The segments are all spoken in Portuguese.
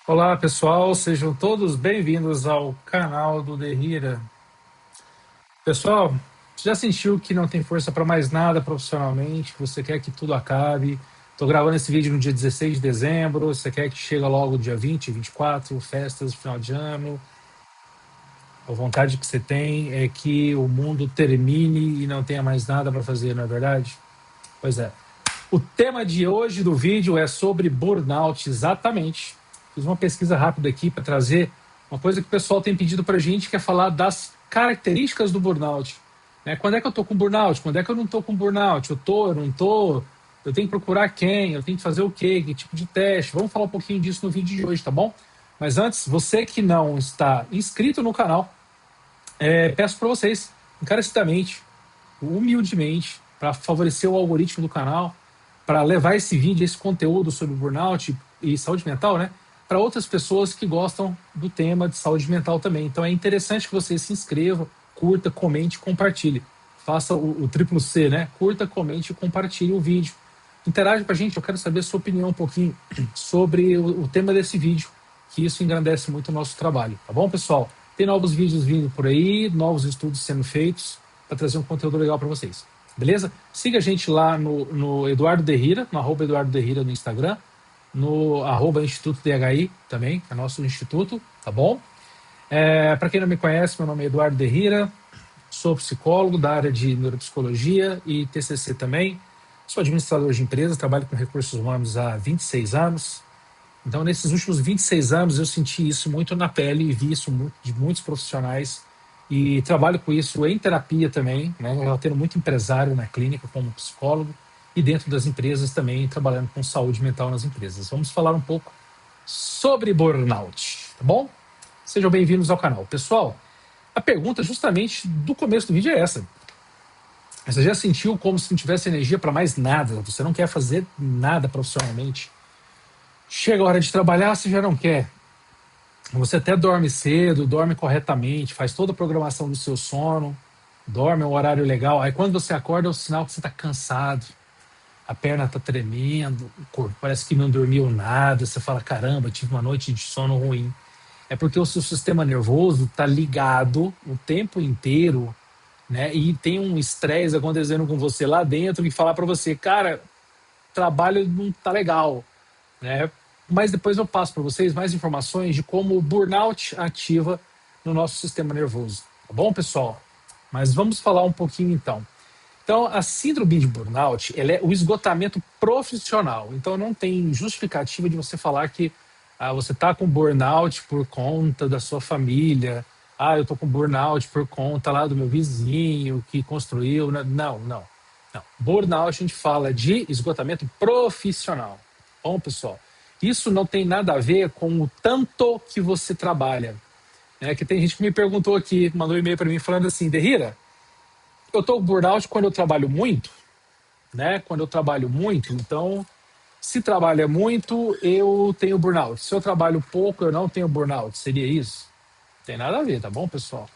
Olá pessoal, sejam todos bem-vindos ao canal do Derrira. Pessoal, você já sentiu que não tem força para mais nada profissionalmente? Você quer que tudo acabe? Estou gravando esse vídeo no dia 16 de dezembro. Você quer que chegue logo dia 20, 24, festas de final de ano? A vontade que você tem é que o mundo termine e não tenha mais nada para fazer, não é verdade? Pois é. O tema de hoje do vídeo é sobre burnout, exatamente. Fiz uma pesquisa rápida aqui para trazer uma coisa que o pessoal tem pedido para a gente, que é falar das características do burnout. Né? Quando é que eu estou com burnout? Quando é que eu não estou com burnout? Eu estou, eu não estou? Eu tenho que procurar quem? Eu tenho que fazer o quê? Que tipo de teste? Vamos falar um pouquinho disso no vídeo de hoje, tá bom? Mas antes, você que não está inscrito no canal, peço para vocês, encarecidamente, humildemente, para favorecer o algoritmo do canal, para levar esse vídeo, esse conteúdo sobre burnout e saúde mental, né, para outras pessoas que gostam do tema de saúde mental também. Então é interessante que você se inscreva, curta, comente e compartilhe. Faça o triplo C, né? Curta, comente e compartilhe o vídeo. Interage com a gente, eu quero saber a sua opinião um pouquinho sobre o tema desse vídeo, que isso engrandece muito o nosso trabalho, tá bom, pessoal? Tem novos vídeos vindo por aí, novos estudos sendo feitos para trazer um conteúdo legal para vocês. Beleza? Siga a gente lá no Eduardo Derrira, no arroba Eduardo Derrira no Instagram, no arroba Instituto DHI também, que é nosso instituto, tá bom? Para quem não me conhece, meu nome é Eduardo Derrira, sou psicólogo da área de neuropsicologia e TCC também. Sou administrador de empresas, trabalho com recursos humanos há 26 anos. Então, nesses últimos 26 anos, eu senti isso muito na pele e vi isso de muitos profissionais. E trabalho com isso em terapia também, né? Eu tendo muito empresário na clínica como psicólogo e dentro das empresas também, trabalhando com saúde mental nas empresas. Vamos falar um pouco sobre burnout, tá bom? Sejam bem-vindos ao canal. Pessoal, a pergunta justamente do começo do vídeo é essa. Você já sentiu como se não tivesse energia para mais nada? Você não quer fazer nada profissionalmente? Chega a hora de trabalhar, você já não quer. Você até dorme cedo, dorme corretamente, faz toda a programação do seu sono, dorme um horário legal. Aí quando você acorda é o sinal que você está cansado, a perna está tremendo, o corpo parece que não dormiu nada. Você fala, caramba, tive uma noite de sono ruim. É porque o seu sistema nervoso está ligado o tempo inteiro, né? E tem um estresse acontecendo com você lá dentro e falar para você, cara, trabalho não tá legal, né? Mas depois eu passo para vocês mais informações de como o burnout ativa no nosso sistema nervoso. Tá bom, pessoal? Mas vamos falar um pouquinho então. Então, a síndrome de burnout, ela é o esgotamento profissional. Então, não tem justificativa de você falar que você está com burnout por conta da sua família. Eu estou com burnout por conta lá do meu vizinho que construiu. Não, não. Não. Burnout, a gente fala de esgotamento profissional. Bom, pessoal, isso não tem nada a ver com o tanto que você trabalha. Que tem gente que me perguntou aqui, mandou um e-mail para mim falando assim, Derrira, eu estou com burnout quando eu trabalho muito, né? Quando eu trabalho muito, então, se trabalha muito, eu tenho burnout. Se eu trabalho pouco, eu não tenho burnout. Seria isso? Não tem nada a ver, tá bom, pessoal?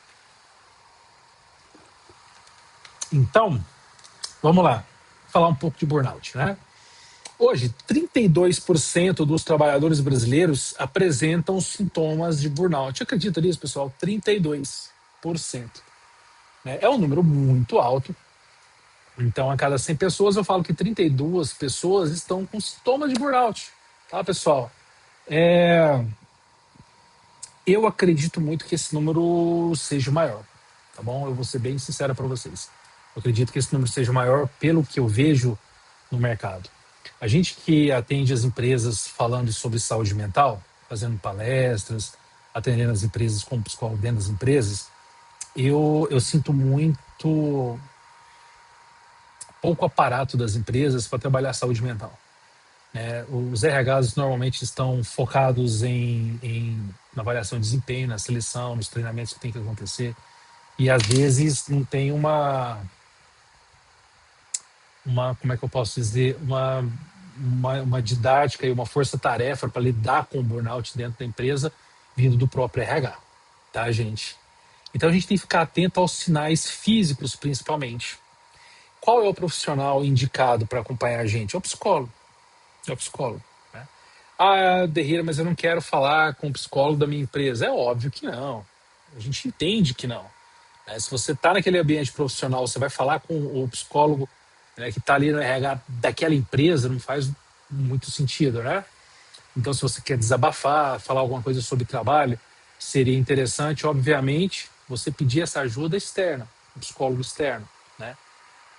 Então, vamos lá. Falar um pouco de burnout, né? Hoje, 32% dos trabalhadores brasileiros apresentam sintomas de burnout. Acredita nisso, pessoal? 32%. Né? É um número muito alto. Então, a cada 100 pessoas, eu falo que 32 pessoas estão com sintomas de burnout. Tá, pessoal? Eu acredito muito que esse número seja maior. Tá bom? Eu vou ser bem sincero para vocês. Eu acredito que esse número seja maior pelo que eu vejo no mercado. A gente que atende as empresas falando sobre saúde mental, fazendo palestras, atendendo as empresas como psicólogo dentro das empresas, eu sinto muito pouco aparato das empresas para trabalhar a saúde mental. Os RHs normalmente estão focados na avaliação de desempenho, na seleção, nos treinamentos que tem que acontecer, e às vezes não tem como é que eu posso dizer, uma didática e uma força-tarefa para lidar com o burnout dentro da empresa, vindo do próprio RH, tá, gente? Então a gente tem que ficar atento aos sinais físicos, principalmente. Qual é o profissional indicado para acompanhar a gente? É o psicólogo. É o psicólogo. Né? Ah, Derrira, mas eu não quero falar com o psicólogo da minha empresa. É óbvio que não. A gente entende que não. Né? Se você está naquele ambiente profissional, você vai falar com o psicólogo, né, que está ali no RH daquela empresa, não faz muito sentido, né? Então, se você quer desabafar, falar alguma coisa sobre trabalho, seria interessante, obviamente, você pedir essa ajuda externa, um psicólogo externo, né?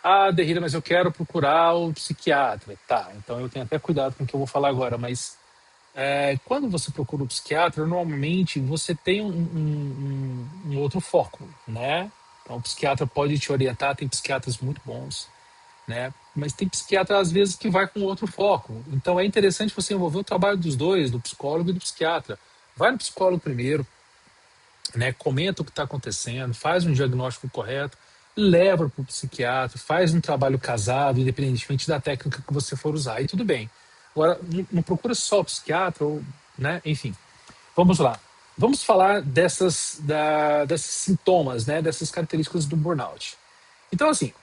Ah, Derrida, mas eu quero procurar o psiquiatra. Tá, então eu tenho até cuidado com o que eu vou falar agora, mas quando você procura o psiquiatra, normalmente você tem um outro foco, né? Então, o psiquiatra pode te orientar, tem psiquiatras muito bons, né? Mas tem psiquiatra, às vezes, que vai com outro foco. Então, é interessante você envolver o trabalho dos dois, do psicólogo e do psiquiatra. Vai no psicólogo primeiro, né? Comenta o que está acontecendo, faz um diagnóstico correto, leva para o psiquiatra, faz um trabalho casado, independentemente da técnica que você for usar, e tudo bem. Agora, não procura só o psiquiatra, ou, né? Enfim, vamos lá. Vamos falar desses sintomas, né? Dessas características do burnout. Então, assim,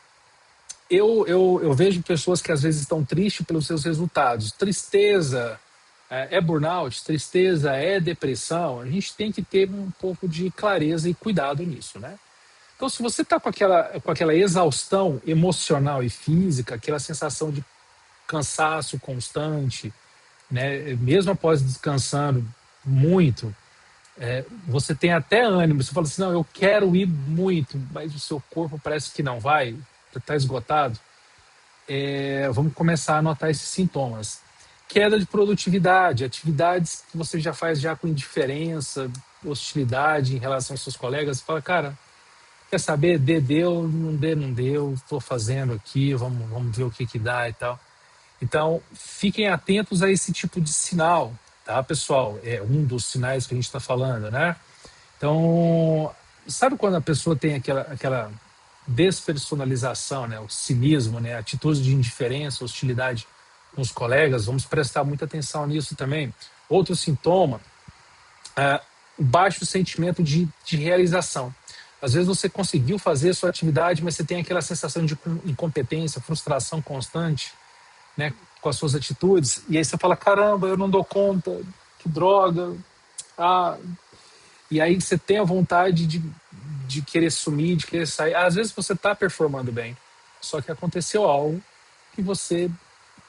eu vejo pessoas que às vezes estão tristes pelos seus resultados. Tristeza é burnout, tristeza é depressão. A gente tem que ter um pouco de clareza e cuidado nisso, né? Então, se você está com aquela exaustão emocional e física, aquela sensação de cansaço constante, né? Mesmo após descansando muito, você tem até ânimo. Você fala assim, não, eu quero ir muito, mas o seu corpo parece que não vai, está esgotado. Vamos começar a notar esses sintomas. Queda de produtividade, atividades que você já faz já com indiferença, hostilidade em relação aos seus colegas. Você fala, cara, quer saber? Deu, não deu, estou fazendo aqui, vamos ver o que dá e tal. Então, fiquem atentos a esse tipo de sinal, tá, pessoal? É um dos sinais que a gente está falando, né? Então, sabe quando a pessoa tem aquela despersonalização, né? O cinismo, né? Atitude de indiferença, hostilidade com os colegas? Vamos prestar muita atenção nisso também. Outro sintoma, o baixo sentimento de realização. Às vezes você conseguiu fazer a sua atividade, mas você tem aquela sensação de incompetência, frustração constante, né, com as suas atitudes, e aí você fala, caramba, eu não dou conta, que droga, ah, e aí você tem a vontade de querer sumir, de querer sair. Às vezes você está performando bem, só que aconteceu algo que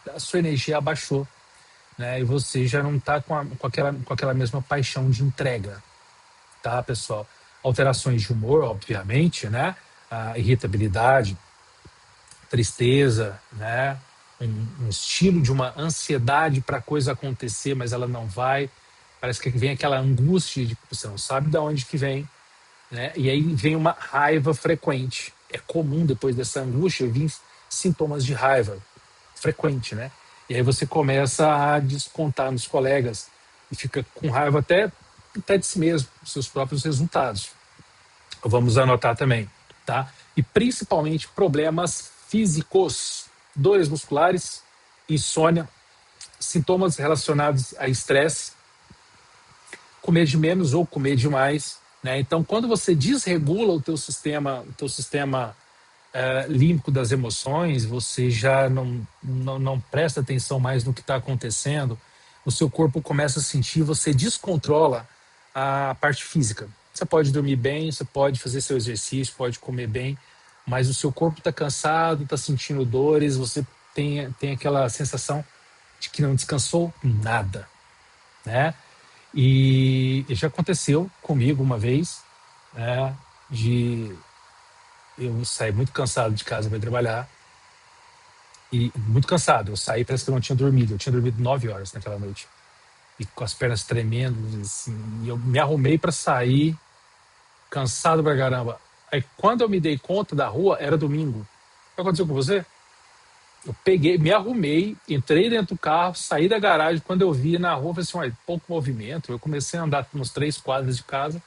a sua energia abaixou, né? E você já não está com aquela mesma paixão de entrega, tá, pessoal? Alterações de humor, obviamente, né? A irritabilidade, tristeza, né? Um estilo de uma ansiedade para a coisa acontecer, mas ela não vai. Parece que vem aquela angústia de que você não sabe de onde que vem, né? E aí vem uma raiva frequente. É comum depois dessa angústia vir sintomas de raiva frequente, né? E aí você começa a descontar nos colegas e fica com raiva até de si mesmo, dos seus próprios resultados. Vamos anotar também, tá? E principalmente problemas físicos, dores musculares, insônia, sintomas relacionados a estresse, comer de menos ou comer demais, né? Então, quando você desregula o teu sistema límbico das emoções, você já não presta atenção mais no que está acontecendo, o seu corpo começa a sentir, você descontrola a parte física. Você pode dormir bem, você pode fazer seu exercício, pode comer bem, mas o seu corpo está cansado, está sentindo dores, você tem aquela sensação de que não descansou nada, né? E já aconteceu comigo uma vez, né, de eu saí muito cansado de casa para trabalhar, e muito cansado. Eu saí, parece que eu não tinha dormido. Eu tinha dormido 9 horas naquela noite. E com as pernas tremendo, assim. E eu me arrumei para sair, cansado pra caramba. Aí quando eu me dei conta da rua, era domingo. O que aconteceu com você? Eu peguei, me arrumei, entrei dentro do carro, saí da garagem. Quando eu vi na rua, eu falei assim, olha, pouco movimento. Eu comecei a andar uns 3 quadras de casa.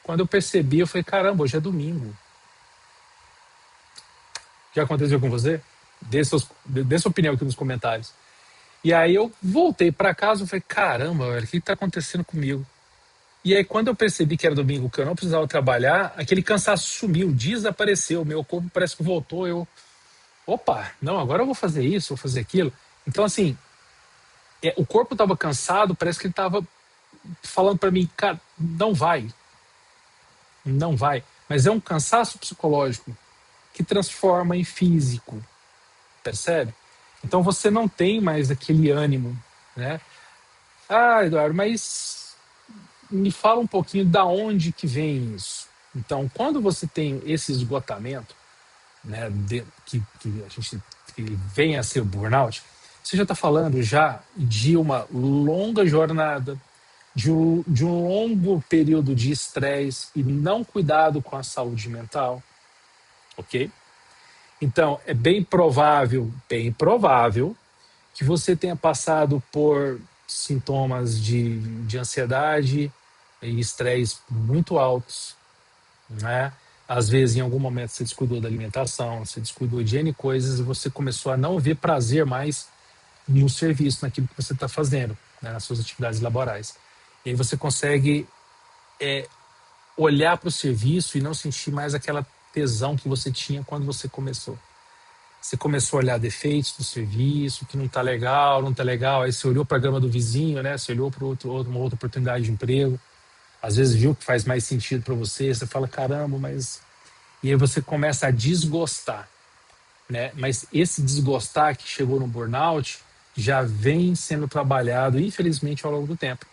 Quando eu percebi, eu falei, caramba, hoje é domingo. Já aconteceu com você? Dê sua opinião aqui nos comentários. E aí eu voltei para casa e falei, caramba, velho, o que está acontecendo comigo? E aí quando eu percebi que era domingo, que eu não precisava trabalhar, aquele cansaço sumiu, desapareceu, meu corpo parece que voltou, opa, não, agora eu vou fazer isso, vou fazer aquilo. Então, assim, o corpo estava cansado, parece que ele estava falando para mim, cara, não vai, não vai. Mas é um cansaço psicológico que transforma em físico, percebe? Então você não tem mais aquele ânimo, né? Ah, Eduardo, mas me fala um pouquinho da onde que vem isso. Então, quando você tem esse esgotamento, né, que a gente que vem a ser o burnout, você já está falando já de uma longa jornada, de um longo período de estresse e não cuidado com a saúde mental, ok? Então, é bem provável que você tenha passado por sintomas de ansiedade e estresse muito altos, né? Às vezes, em algum momento, você descuidou da alimentação, você descuidou de N coisas e você começou a não ver prazer mais no serviço, naquilo que você está fazendo, né? Nas suas atividades laborais. E aí você consegue olhar para o serviço e não sentir mais aquela tesão que você tinha quando você começou. Você começou a olhar defeitos do serviço, que não está legal, não está legal. Aí você olhou para a grama do vizinho, né? Você olhou para uma outra oportunidade de emprego. Às vezes viu que faz mais sentido para você. Você fala, caramba, mas... E aí você começa a desgostar, né? Mas esse desgostar que chegou no burnout já vem sendo trabalhado, infelizmente, ao longo do tempo.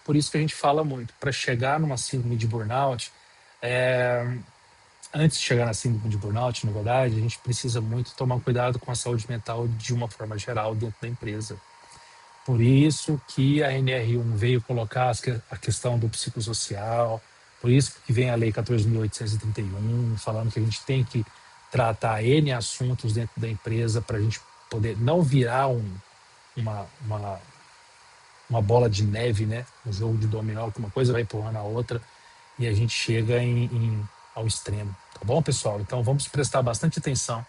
Por isso que a gente fala muito. Para chegar numa síndrome de burnout, antes de chegar na síndrome de burnout, na verdade, a gente precisa muito tomar cuidado com a saúde mental de uma forma geral dentro da empresa. Por isso que a NR1 veio colocar a questão do psicossocial, por isso que vem a Lei 14.831, falando que a gente tem que tratar N assuntos dentro da empresa para a gente poder não virar uma, uma, uma bola de neve, né? Um jogo de dominó, que uma coisa vai empurrando a outra e a gente chega ao extremo. Tá bom, pessoal? Então vamos prestar bastante atenção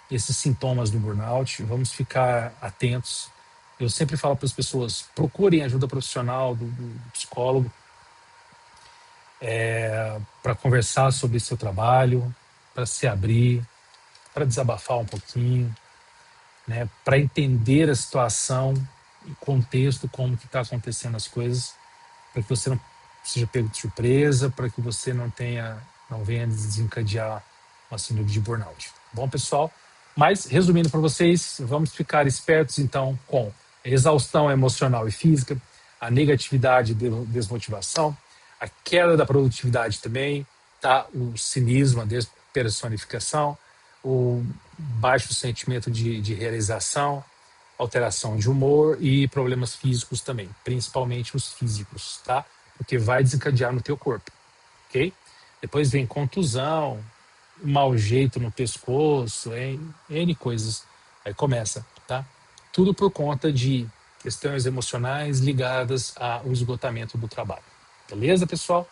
a esses sintomas do burnout, vamos ficar atentos. Eu sempre falo para as pessoas, procurem ajuda profissional do psicólogo para conversar sobre seu trabalho, para se abrir, para desabafar um pouquinho, né, para entender a situação, o contexto, como que está acontecendo as coisas, para que você não seja pego de surpresa, para que você não venha desencadear uma síndrome de burnout. Bom, pessoal? Mas, resumindo para vocês, vamos ficar espertos, então, com a exaustão emocional e física, a negatividade e desmotivação, a queda da produtividade também, tá? O cinismo, a despersonificação, o baixo sentimento de realização, alteração de humor e problemas físicos também, principalmente os físicos, tá? Porque vai desencadear no teu corpo, ok? Depois vem contusão, mau jeito no pescoço, N coisas. Aí começa, tá? Tudo por conta de questões emocionais ligadas ao esgotamento do trabalho. Beleza, pessoal?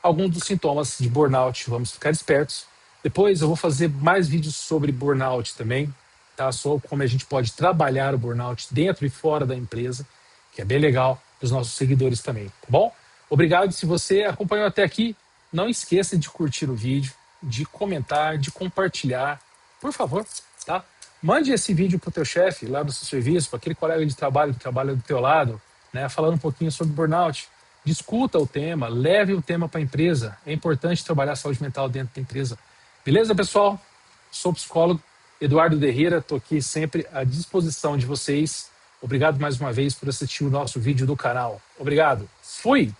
Alguns dos sintomas de burnout, vamos ficar espertos. Depois eu vou fazer mais vídeos sobre burnout também, tá? Sobre como a gente pode trabalhar o burnout dentro e fora da empresa, que é bem legal para os nossos seguidores também, tá bom? Obrigado se você acompanhou até aqui. Não esqueça de curtir o vídeo, de comentar, de compartilhar, por favor, tá? Mande esse vídeo para o teu chefe lá do seu serviço, para aquele colega de trabalho que trabalha do teu lado, né, falando um pouquinho sobre burnout. Discuta o tema, leve o tema para a empresa. É importante trabalhar a saúde mental dentro da empresa. Beleza, pessoal? Sou psicólogo Eduardo Derrira, estou aqui sempre à disposição de vocês. Obrigado mais uma vez por assistir o nosso vídeo do canal. Obrigado. Fui!